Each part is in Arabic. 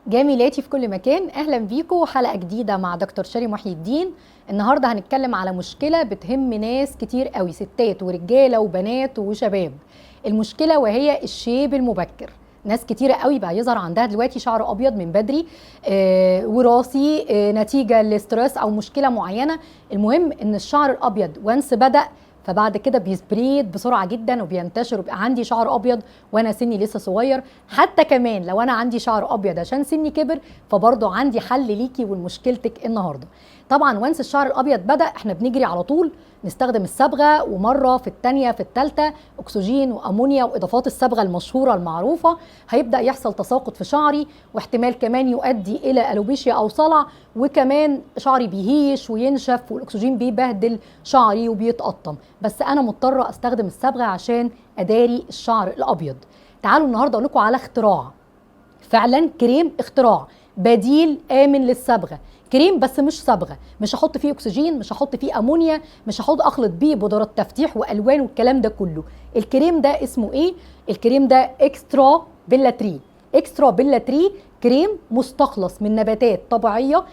جميلاتي في كل مكان، اهلا بيكم حلقه جديده مع دكتور شاري محي الدين. النهارده هنتكلم على مشكله بتهم ناس كتير قوي، ستات ورجاله وبنات وشباب. المشكله وهي الشيب المبكر. ناس كتيره قوي بقى يظهر عندها دلوقتي شعر ابيض من بدري، وراثي، نتيجه لستريس او مشكله معينه. المهم ان الشعر الابيض وانس بدا، فبعد كده بيسبريد بسرعه جدا وبينتشر وبقى عندي شعر ابيض وانا سني لسه صغير. حتى كمان لو انا عندي شعر ابيض عشان سني كبر، فبرضه عندي حل ليكي ولمشكلتك النهارده. طبعا وانس الشعر الابيض بدا احنا بنجري على طول نستخدم الصبغه، ومره في الثانيه في الثالثه اكسجين وامونيا واضافات الصبغه المشهوره المعروفه. هيبدا يحصل تساقط في شعري، واحتمال كمان يؤدي الى الوبيشيا او صلع، وكمان شعري بيهيش وينشف والاكسجين بيبهدل شعري وبيتقطم. بس انا مضطره استخدم الصبغه عشان اداري الشعر الابيض. تعالوا النهارده اقول لكم على اختراع، فعلا كريم اختراع بديل امن للصبغه. كريم بس مش صبغه، مش هحط فيه اكسجين، مش هحط فيه امونيا، مش هحط اخلط بيه بودرات تفتيح والوان والكلام ده كله. الكريم ده اسمه ايه؟ الكريم ده اكسترا بيلا تري. اكسترا بيلا تري كريم مستخلص من نباتات طبيعيه،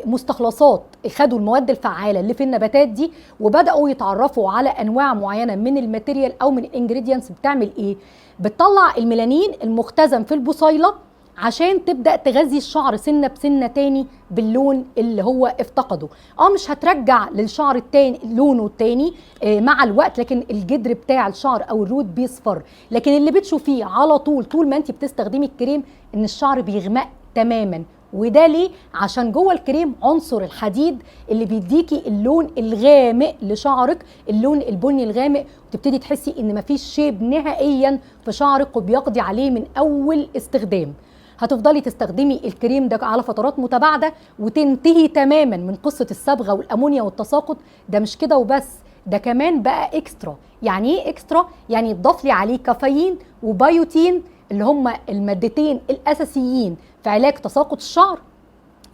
مستخلصات خدوا المواد الفعاله اللي في النباتات دي وبداوا يتعرفوا على انواع معينه من الماتيريال او من الانجريدينتس. بتعمل ايه؟ بتطلع الميلانين المختزن في البصيله عشان تبدأ تغذي الشعر سنة بسنة تاني باللون اللي هو افتقده. مش هترجع للشعر التاني لونه التاني مع الوقت، لكن الجدر بتاع الشعر او الروت بيصفر. لكن اللي بتشوفيه على طول ما انت بتستخدمي الكريم ان الشعر بيغمق تماما. وده ليه؟ عشان جوه الكريم عنصر الحديد اللي بيديكي اللون الغامق لشعرك، اللون البني الغامق، وتبتدي تحسي ان مفيش شيب نهائيا في شعرك وبيقضي عليه من اول استخدام. هتفضلي تستخدمي الكريم ده على فترات متباعده وتنتهي تماما من قصه الصبغه والامونيا والتساقط. ده مش كده وبس، ده كمان بقى اكسترا. يعني ايه اكسترا؟ يعني يتضاف لي عليه كافيين وبيوتين اللي هم المادتين الاساسيين في علاج تساقط الشعر.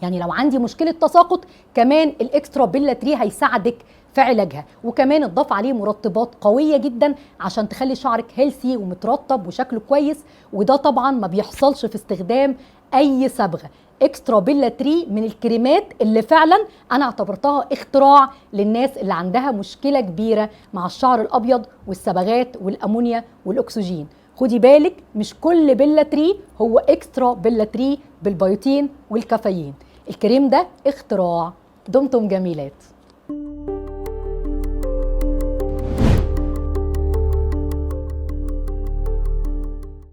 يعني لو عندي مشكله تساقط، كمان الاكسترا بيلا تري هيساعدك في علاجها. وكمان اتضاف عليه مرطبات قويه جدا عشان تخلي شعرك هيلثي ومترطب وشكله كويس، وده طبعا ما بيحصلش في استخدام اي صبغه. اكسترا بيلا تري من الكريمات اللي فعلا انا اعتبرتها اختراع للناس اللي عندها مشكله كبيره مع الشعر الابيض والصبغات والامونيا والاكسجين. خدي بالك، مش كل بيلا تري هو اكسترا بيلا تري بالبيوتين والكافيين. الكريم ده اختراع. دمتم جميلات.